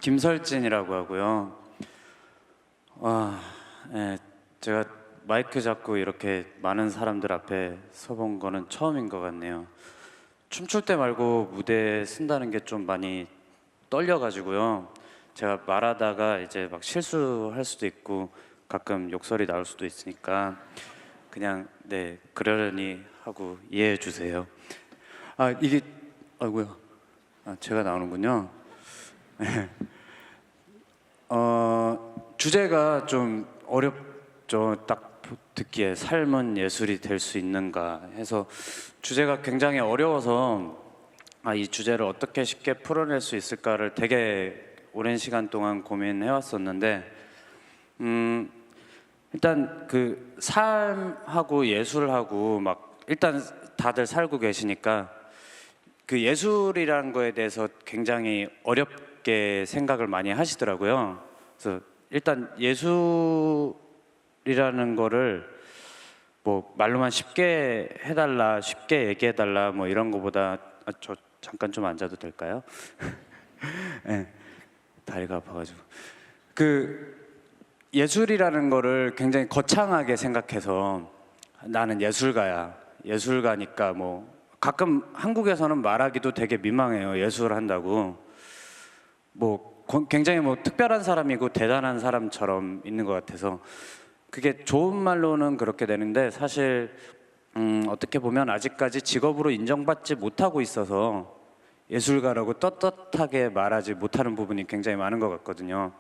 김설진이라고 하고요. 네, 제가 마이크 잡고 이렇게 많은 사람들 앞에 서본 거는 처음인 것 같네요. 춤출 때 말고 무대에 쓴다는 게 좀 많이 떨려가지고요. 제가 말하다가 이제 막 실수할 수도 있고 가끔 욕설이 나올 수도 있으니까 그냥 네 그러려니 하고 이해해 주세요. 이게 아이고야. 제가 나오는군요. 주제가 좀 어렵죠. 딱 듣기에 삶은 예술이 될 수 있는가 해서 주제가 굉장히 어려워서 이 주제를 어떻게 쉽게 풀어낼 수 있을까를 되게 오랜 시간 동안 고민해 왔었는데 일단 그 삶하고 예술하고 막 일단 다들 살고 계시니까 그 예술이라는 거에 대해서 굉장히 어렵게 생각을 많이 하시더라고요. 그래서 일단 예술이라는 거를 뭐 말로만 쉽게 해달라, 쉽게 얘기해달라 뭐 이런 거보다 저 잠깐 좀 앉아도 될까요? 네, 다리가 아파가지고 그 예술이라는 거를 굉장히 거창하게 생각해서 나는 예술가야, 예술가니까 뭐 가끔 한국에서는 말하기도 되게 민망해요. 예술한다고 뭐 굉장히 뭐 특별한 사람이고 대단한 사람처럼 있는 것 같아서 그게 좋은 말로는 그렇게 되는데 사실 어떻게 보면 아직까지 직업으로 인정받지 못하고 있어서 예술가라고 떳떳하게 말하지 못하는 부분이 굉장히 많은 것 같거든요.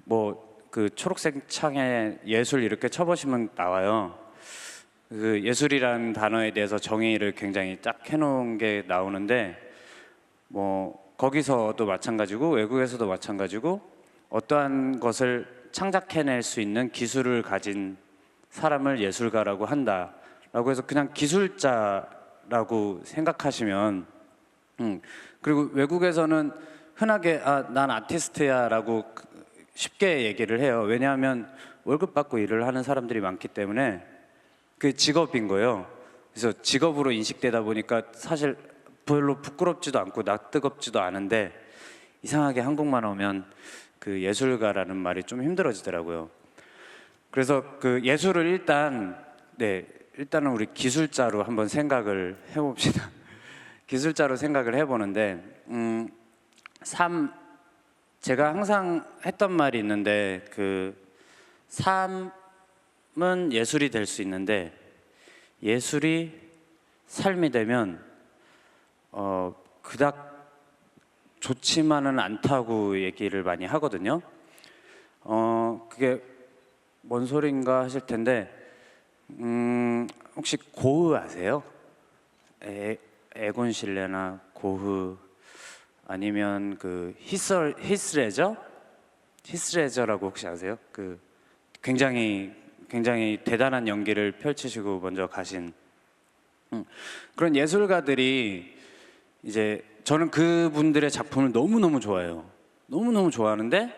뭐 그 초록색 창에 예술 이렇게 쳐보시면 나와요. 그 예술이라는 단어에 대해서 정의를 굉장히 딱 해놓은 게 나오는데 뭐 거기서도 마찬가지고 외국에서도 마찬가지고 어떠한 것을 창작해낼 수 있는 기술을 가진 사람을 예술가라고 한다라고 해서 그냥 기술자라고 생각하시면 그리고 외국에서는 흔하게 난 아티스트야 라고 쉽게 얘기를 해요. 왜냐하면 월급 받고 일을 하는 사람들이 많기 때문에 그 직업인 거예요. 그래서 직업으로 인식되다 보니까 사실 별로 부끄럽지도 않고 낯뜨겁지도 않은데 이상하게 한국만 오면 그 예술가라는 말이 좀 힘들어지더라고요. 그래서 그 예술을 일단은 우리 기술자로 한번 생각을 해봅시다. 기술자로 생각을 해보는데 제가 항상 했던 말이 있는데 그 삶은 예술이 될 수 있는데 예술이 삶이 되면 그닥 좋지만은 않다고 얘기를 많이 하거든요. 그게 뭔 소린가 하실 텐데 혹시 고흐 아세요? 에곤 실레나 고흐 아니면 그 히스레저라고 혹시 아세요? 그 굉장히 대단한 연기를 펼치시고 먼저 가신 그런 예술가들이 이제 저는 그분들의 작품을 너무너무 좋아해요. 너무너무 좋아하는데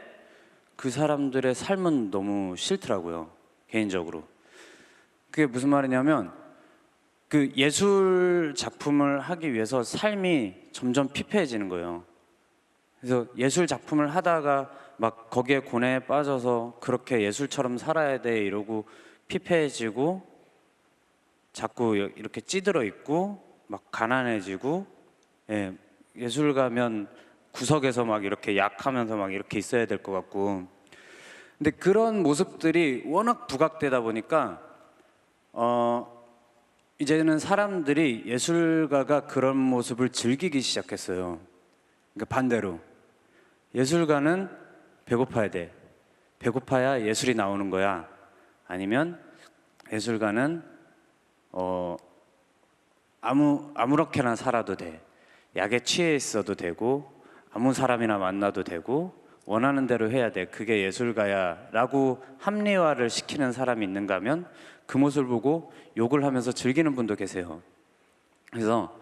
그 사람들의 삶은 너무 싫더라고요. 개인적으로. 그게 무슨 말이냐면 그 예술 작품을 하기 위해서 삶이 점점 피폐해지는 거예요. 그래서 예술 작품을 하다가 막 거기에 고뇌에 빠져서 그렇게 예술처럼 살아야 돼 이러고 피폐해지고 자꾸 이렇게 찌들어 있고 막 가난해지고 예술가면 구석에서 막 이렇게 약하면서 막 이렇게 있어야 될 것 같고 근데 그런 모습들이 워낙 부각되다 보니까 이제는 사람들이 예술가가 그런 모습을 즐기기 시작했어요. 그러니까 반대로 예술가는 배고파야 돼. 배고파야 예술이 나오는 거야. 아니면 예술가는 아무렇게나 살아도 돼. 약에 취해 있어도 되고 아무 사람이나 만나도 되고 원하는 대로 해야 돼. 그게 예술가야 라고 합리화를 시키는 사람이 있는가 하면 그 모습을 보고 욕을 하면서 즐기는 분도 계세요. 그래서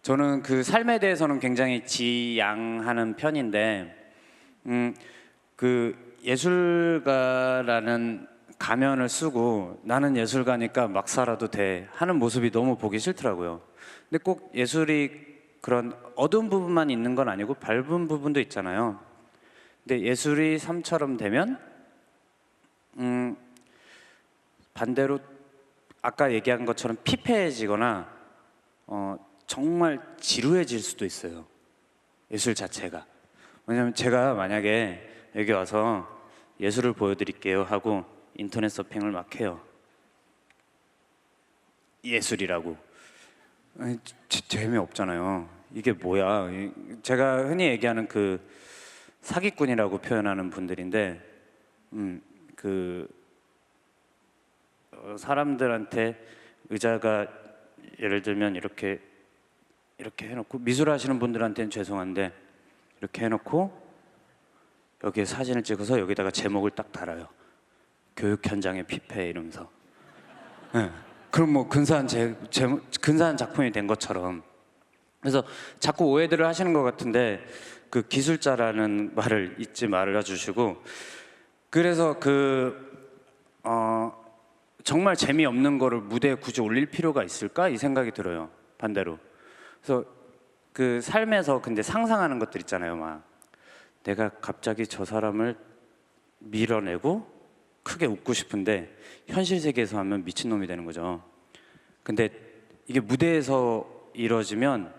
저는 그 삶에 대해서는 굉장히 지양하는 편인데 그 예술가라는 가면을 쓰고 나는 예술가니까 막 살아도 돼 하는 모습이 너무 보기 싫더라고요. 근데 꼭 예술이 그런 어두운 부분만 있는 건 아니고 밝은 부분도 있잖아요. 근데 예술이 삶처럼 되면 반대로 아까 얘기한 것처럼 피폐해지거나 정말 지루해질 수도 있어요. 예술 자체가. 왜냐면 제가 만약에 여기 와서 예술을 보여드릴게요 하고 인터넷 서핑을 막 해요. 예술이라고. 아니, 재미없잖아요. 이게 뭐야? 제가 흔히 얘기하는 그 사기꾼이라고 표현하는 분들인데, 사람들한테 의자가 예를 들면 이렇게 해놓고 미술하시는 분들한테는 죄송한데 이렇게 해놓고 여기에 사진을 찍어서 여기다가 제목을 딱 달아요. 교육 현장의 피폐 이러면서. 네. 그럼 뭐 근사한 근사한 작품이 된 것처럼. 그래서 자꾸 오해들을 하시는 것 같은데 그 기술자라는 말을 잊지 말아주시고, 그래서 정말 재미없는 거를 무대에 굳이 올릴 필요가 있을까 이 생각이 들어요. 반대로. 그래서 그 삶에서 근데 상상하는 것들 있잖아요. 막 내가 갑자기 저 사람을 밀어내고 크게 웃고 싶은데 현실 세계에서 하면 미친놈이 되는 거죠. 근데 이게 무대에서 이루어지면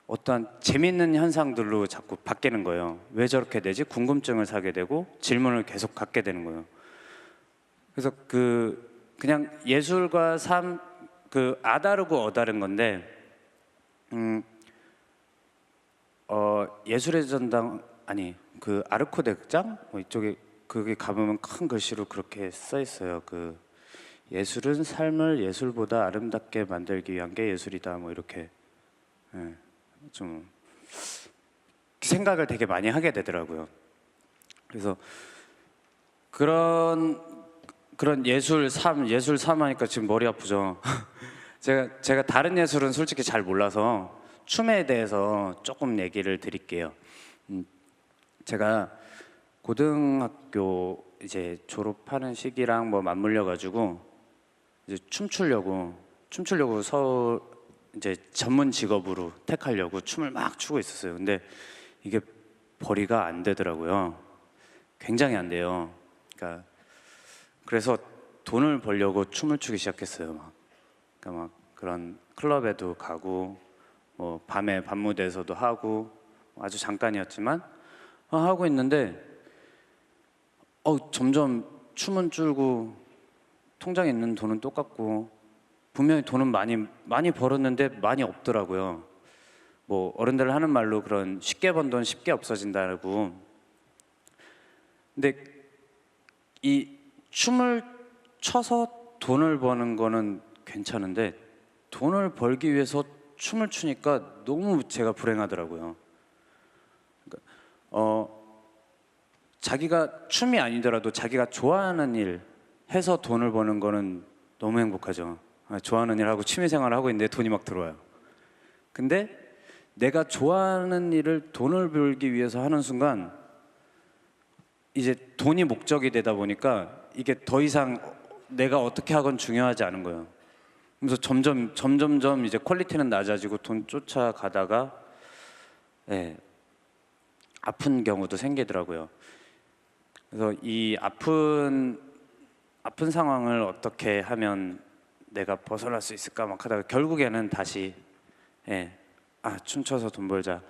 어떠한 재밌는 현상들로 자꾸 바뀌는 거예요. 왜 저렇게 되지? 궁금증을 사게 되고 질문을 계속 갖게 되는 거예요. 그래서 그냥 예술과 삶, 아다르고 어다른 건데, 예술의 전당, 아니 아르코데 극장 이쪽에 거기 가보면 큰 글씨로 그렇게 써 있어요. 예술은 삶을 예술보다 아름답게 만들기 위한 게 예술이다. 뭐 이렇게. 예, 좀 생각을 되게 많이 하게 되더라고요. 그래서 그런 예술 삶 하니까 지금 머리 아프죠. 제가 다른 예술은 솔직히 잘 몰라서 춤에 대해서 조금 얘기를 드릴게요. 제가 고등학교 이제 졸업하는 시기랑 뭐 맞물려 가지고 이제 춤추려고 서울 이제 전문 직업으로 택하려고 춤을 막 추고 있었어요. 근데 이게 벌이가 안 되더라고요. 굉장히 안 돼요. 그래서 돈을 벌려고 춤을 추기 시작했어요. 막 그런 클럽에도 가고 뭐 밤에 밤무대에서도 하고 아주 잠깐이었지만 하고 있는데 점점 춤은 줄고 통장에 있는 돈은 똑같고 분명히 돈은 많이 벌었는데 많이 없더라고요. 뭐 어른들 하는 말로 그런 쉽게 번 돈 쉽게 없어진다고. 근데 이 춤을 춰서 돈을 버는 거는 괜찮은데 돈을 벌기 위해서 춤을 추니까 너무 제가 불행하더라고요. 자기가 춤이 아니더라도 자기가 좋아하는 일 해서 돈을 버는 거는 너무 행복하죠. 좋아하는 일 하고 취미 생활을 하고 있는데 돈이 막 들어와요. 근데 내가 좋아하는 일을 돈을 벌기 위해서 하는 순간 이제 돈이 목적이 되다 보니까 이게 더 이상 내가 어떻게 하건 중요하지 않은 거예요. 그래서 점점 이제 퀄리티는 낮아지고 돈 쫓아가다가 아픈 경우도 생기더라고요. 그래서 이 아픈 상황을 어떻게 하면 내가 벗어날 수 있을까 막 하다가 결국에는 다시 춤춰서 돈 벌자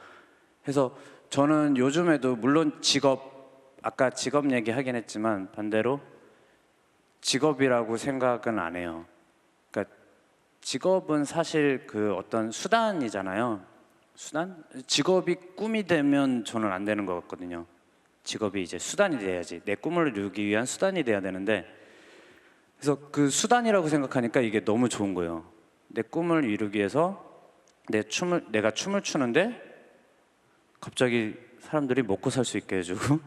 해서 저는 요즘에도 물론 아까 직업 얘기하긴 했지만 반대로 직업이라고 생각은 안 해요. 그러니까 직업은 사실 어떤 수단이잖아요. 수단? 직업이 꿈이 되면 저는 안 되는 것 같거든요. 직업이 이제 수단이 돼야지. 내 꿈을 이루기 위한 수단이 돼야 되는데, 그래서 그 수단이라고 생각하니까 이게 너무 좋은 거예요. 내 꿈을 이루기 위해서 내가 춤을 추는데 갑자기 사람들이 먹고 살 수 있게 해주고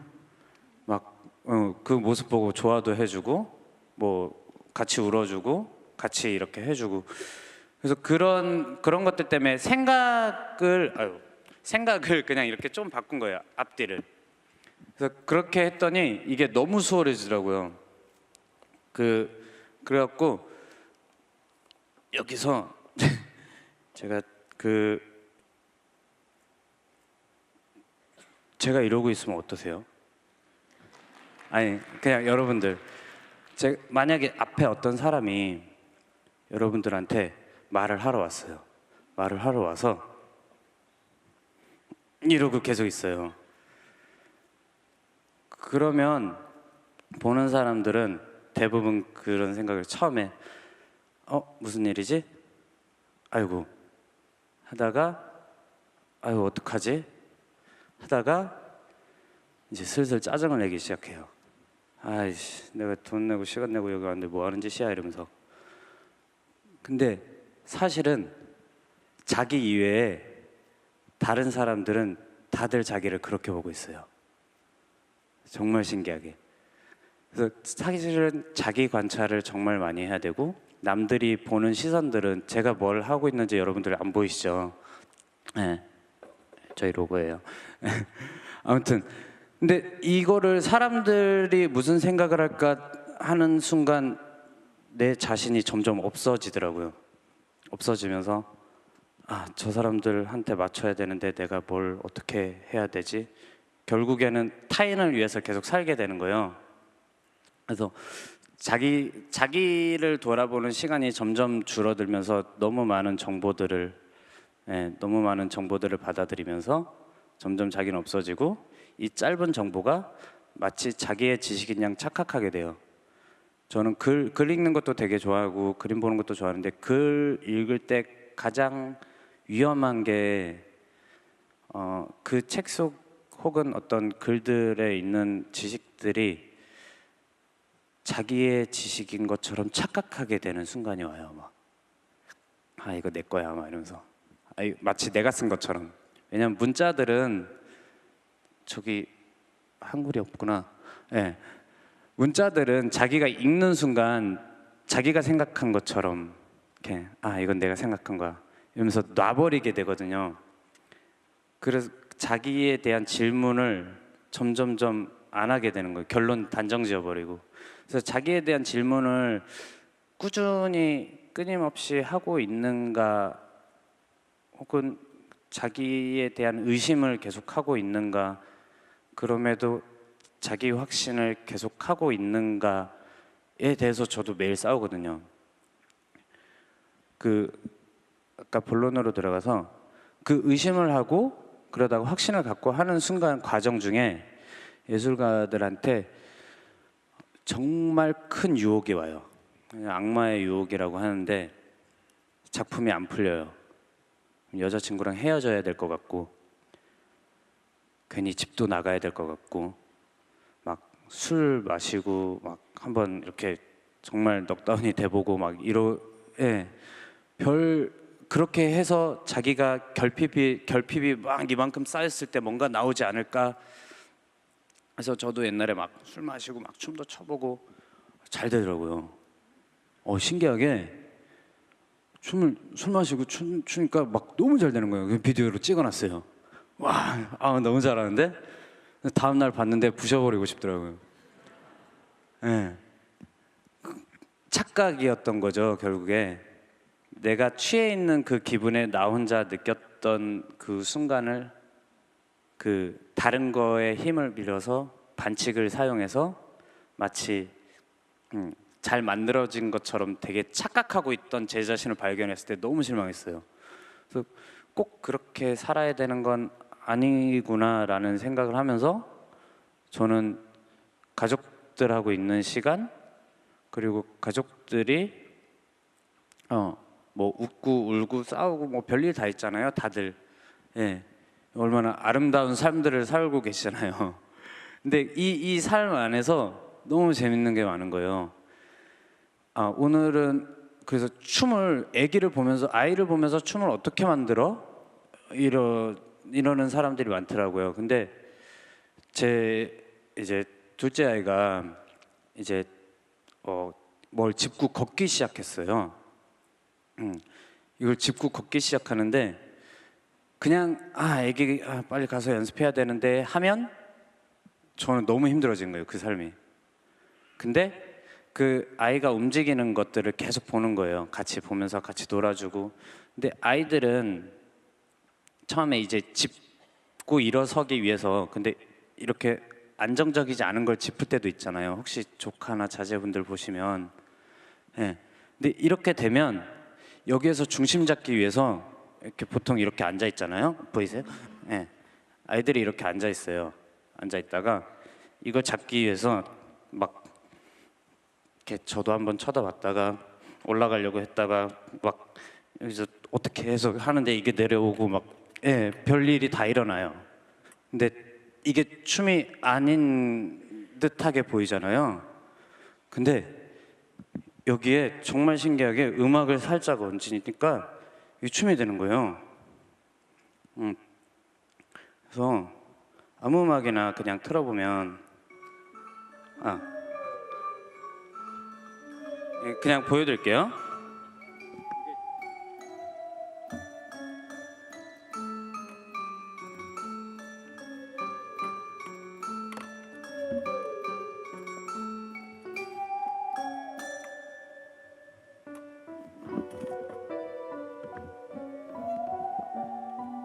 막 그 모습 보고 좋아도 해주고 뭐 같이 울어주고 같이 이렇게 해주고, 그래서 그런 것들 때문에 생각을 그냥 이렇게 좀 바꾼 거예요. 앞뒤를. 그래서 그렇게 했더니 이게 너무 수월해지더라고요. 그래갖고 여기서 제가 이러고 있으면 어떠세요? 아니 그냥 여러분들 만약에 앞에 어떤 사람이 여러분들한테 말을 하러 왔어요. 말을 하러 와서 이러고 계속 있어요. 그러면 보는 사람들은 대부분 그런 생각을 처음에 무슨 일이지? 아이고 하다가 아이고 어떡하지? 하다가 이제 슬슬 짜증을 내기 시작해요. 아이씨 내가 돈 내고 시간 내고 여기 왔는데 뭐 하는 짓이야 이러면서. 근데 사실은 자기 이외에 다른 사람들은 다들 자기를 그렇게 보고 있어요. 정말 신기하게. 그래서 사실은 자기 관찰을 정말 많이 해야 되고 남들이 보는 시선들은 제가 뭘 하고 있는지 여러분들 안 보이시죠? 네, 저희 로고예요. 아무튼 근데 이거를 사람들이 무슨 생각을 할까 하는 순간 내 자신이 점점 없어지더라고요. 없어지면서 저 사람들한테 맞춰야 되는데 내가 뭘 어떻게 해야 되지? 결국에는 타인을 위해서 계속 살게 되는 거예요. 그래서 자기를 돌아보는 시간이 점점 줄어들면서 너무 많은 정보들을 받아들이면서 점점 자기는 없어지고 이 짧은 정보가 마치 자기의 지식인 양 착각하게 돼요. 저는 글 읽는 것도 되게 좋아하고 그림 보는 것도 좋아하는데 글 읽을 때 가장 위험한 게 그 책 속 혹은 어떤 글들에 있는 지식들이 자기의 지식인 것처럼 착각하게 되는 순간이 와요. 막 이거 내 거야 막 이러면서 마치 내가 쓴 것처럼. 왜냐면 문자들은 저기 한글이 없구나. 네. 문자들은 자기가 읽는 순간 자기가 생각한 것처럼 이렇게 이건 내가 생각한 거야 이러면서 놔버리게 되거든요. 그래서 자기에 대한 질문을 점점점 안 하게 되는 거예요. 결론 단정 지어버리고. 그래서 자기에 대한 질문을 꾸준히 끊임없이 하고 있는가 혹은 자기에 대한 의심을 계속하고 있는가 그럼에도 자기 확신을 계속하고 있는가에 대해서 저도 매일 싸우거든요. 아까 본론으로 들어가서 그 의심을 하고 그러다가 확신을 갖고 하는 순간 과정 중에 예술가들한테 정말 큰 유혹이 와요. 악마의 유혹이라고 하는데 작품이 안 풀려요. 여자친구랑 헤어져야 될 것 같고 괜히 집도 나가야 될 것 같고 막 술 마시고 막 한번 이렇게 정말 넉다운이 돼보고 막 그렇게 해서 자기가 결핍이 막 이만큼 쌓였을 때 뭔가 나오지 않을까. 그래서 저도 옛날에 막 술 마시고 막 춤도 춰보고 잘 되더라고요. 신기하게 술 마시고 추니까 막 너무 잘 되는 거예요. 비디오로 찍어놨어요. 와, 너무 잘하는데? 다음 날 봤는데 부셔버리고 싶더라고요. 네. 착각이었던 거죠, 결국에. 내가 취해 있는 그 기분에 나 혼자 느꼈던 그 순간을 다른 거에 힘을 빌려서 반칙을 사용해서 마치 잘 만들어진 것처럼 되게 착각하고 있던 제 자신을 발견했을 때 너무 실망했어요. 그래서 꼭 그렇게 살아야 되는 건 아니구나라는 생각을 하면서 저는 가족들하고 있는 시간 그리고 가족들이 뭐 웃고 울고 싸우고 뭐 별일 다 있잖아요, 다들. 얼마나 아름다운 삶들을 살고 계시잖아요. 근데 이 삶 안에서 너무 재밌는 게 많은 거예요. 오늘은 그래서 아이를 보면서 춤을 어떻게 만들어? 이러는 사람들이 많더라고요. 근데 제 이제 둘째 아이가 이제 뭘 짚고 걷기 시작했어요. 이걸 짚고 걷기 시작하는데 그냥 애기 빨리 가서 연습해야 되는데 하면 저는 너무 힘들어진 거예요, 그 삶이. 근데 그 아이가 움직이는 것들을 계속 보는 거예요. 같이 보면서 같이 놀아주고. 근데 아이들은 처음에 이제 짚고 일어서기 위해서 근데 이렇게 안정적이지 않은 걸 짚을 때도 있잖아요. 혹시 조카나 자제분들 보시면, 예. 근데 이렇게 되면 여기에서 중심 잡기 위해서 이렇게 보통 이렇게 앉아 있잖아요. 보이세요? 예. 아이들이 이렇게 앉아 있어요. 앉아 있다가 이걸 잡기 위해서 막 이렇게 저도 한번 쳐다봤다가 올라가려고 했다가 막 여기서 어떻게 해서 하는데 이게 내려오고 막 예, 별일이 다 일어나요. 근데 이게 춤이 아닌 듯하게 보이잖아요. 근데 여기에 정말 신기하게 음악을 살짝 얹으니까 이 춤이 되는 거예요. 그래서 아무 음악이나 그냥 틀어보면 그냥 보여드릴게요.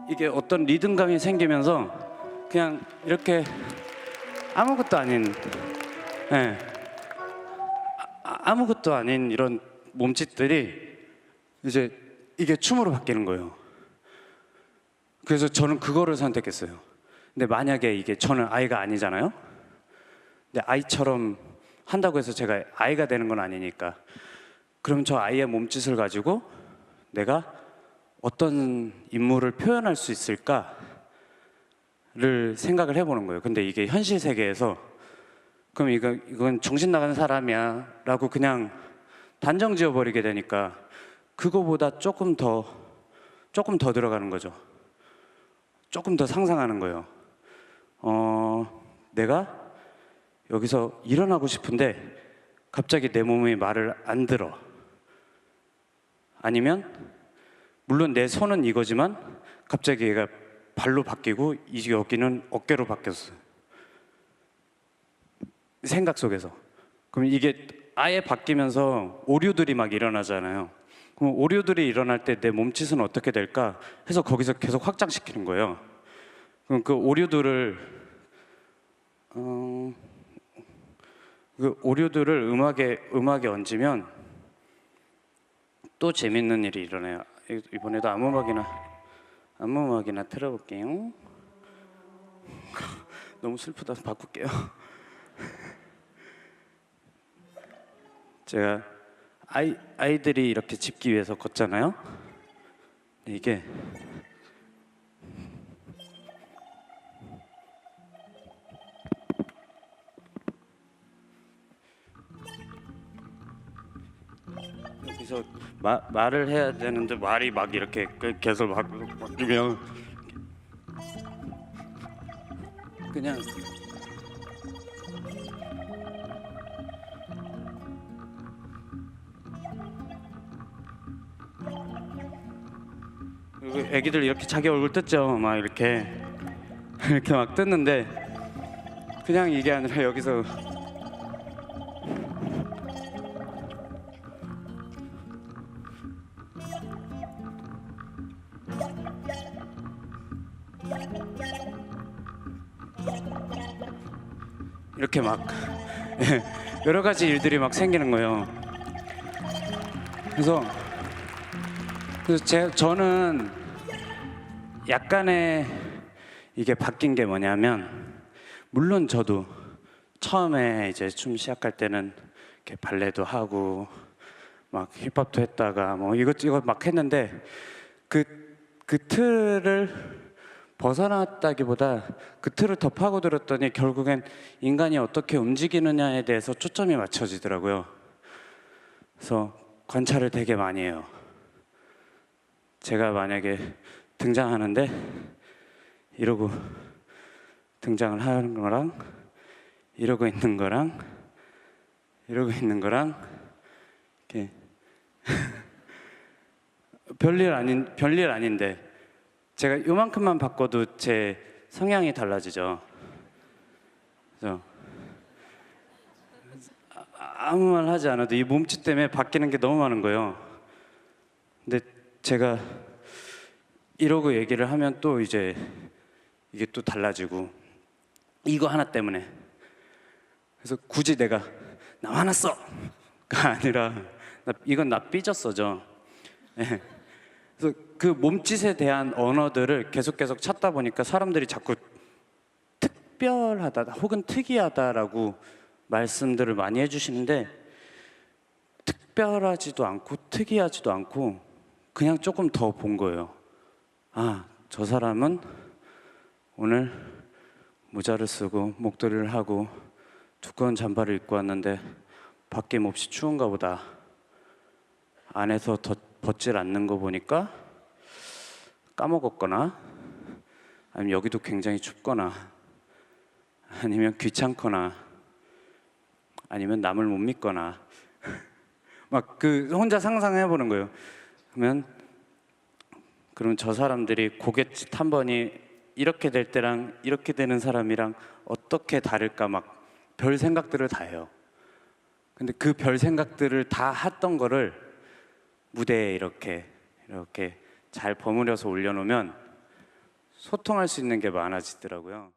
이게 어떤 리듬감이 생기면서 그냥 이렇게 아무것도 아닌 예, 아무것도 아닌 이런 몸짓들이 이제 이게 춤으로 바뀌는 거예요. 그래서 저는 그거를 선택했어요. 근데 만약에 이게 저는 아이가 아니잖아요. 근데 아이처럼 한다고 해서 제가 아이가 되는 건 아니니까 그럼 저 아이의 몸짓을 가지고 내가 어떤 인물을 표현할 수 있을까를 생각을 해보는 거예요. 근데 이게 현실 세계에서 그럼 이건 정신 나간 사람이야 라고 그냥 단정 지어버리게 되니까 그거보다 조금 더 들어가는 거죠. 조금 더 상상하는 거예요. 내가 여기서 일어나고 싶은데 갑자기 내 몸이 말을 안 들어. 아니면 물론 내 손은 이거지만 갑자기 얘가 발로 바뀌고 이 여기는 어깨로 바뀌었어요. 생각 속에서. 그럼 이게 아예 바뀌면서 오류들이 막 일어나잖아요. 그럼 오류들이 일어날 때 내 몸짓은 어떻게 될까 해서 거기서 계속 확장시키는 거예요. 그럼 그 오류들을 음악에 얹으면 또 재밌는 일이 일어나요. 이번에도 아무 음악이나 틀어볼게요. 너무 슬프다. 바꿀게요. 제가 아이들이 이렇게 짚기 위해서 걷잖아요. 근데 이게 여기서 말을 해야 되는데 말이 막 이렇게 계속 막 바뀌면 그냥 애기들 이렇게 자기 얼굴 뜯죠. 막 이렇게 이렇게 막 뜯는데 그냥 이게 아니라 여기서 이렇게 막 여러 가지 일들이 막 생기는 거예요. 그래서 저는 약간의 이게 바뀐 게 뭐냐면 물론 저도 처음에 이제 춤 시작할 때는 이렇게 발레도 하고 막 힙합도 했다가 뭐 이것저것 막 했는데 그 틀을 벗어났다기보다 그 틀을 더 파고들었더니 결국엔 인간이 어떻게 움직이느냐에 대해서 초점이 맞춰지더라고요. 그래서 관찰을 되게 많이 해요. 제가 만약에 등장하는데 이러고 등장을 하는 거랑 이러고 있는 거랑 이렇게 별일 아닌데 제가 요만큼만 바꿔도 제 성향이 달라지죠. 그래서 아무 말 하지 않아도 이 몸짓 때문에 바뀌는 게 너무 많은 거예요. 근데 제가 이러고 얘기를 하면 또 이제 이게 또 달라지고 이거 하나 때문에 그래서 굳이 내가 나 화났어가 아니라 이건 나 삐졌어죠. 예. 그래서 그 몸짓에 대한 언어들을 계속 찾다 보니까 사람들이 자꾸 특별하다 혹은 특이하다라고 말씀들을 많이 해주시는데, 특별하지도 않고 특이하지도 않고 그냥 조금 더 본 거예요. 아, 저 사람은 오늘 모자를 쓰고 목도리를 하고 두꺼운 잠바를 입고 왔는데 밖에 몹시 추운가 보다. 안에서 벗질 않는 거 보니까 까먹었거나 아니면 여기도 굉장히 춥거나 아니면 귀찮거나 아니면 남을 못 믿거나 막 그 혼자 상상해 보는 거예요. 그러면 저 사람들이 고갯짓 한 번이 이렇게 될 때랑 이렇게 되는 사람이랑 어떻게 다를까 막 별 생각들을 다 해요. 근데 그 별 생각들을 다 했던 거를 무대에 이렇게 잘 버무려서 올려놓으면 소통할 수 있는 게 많아지더라고요.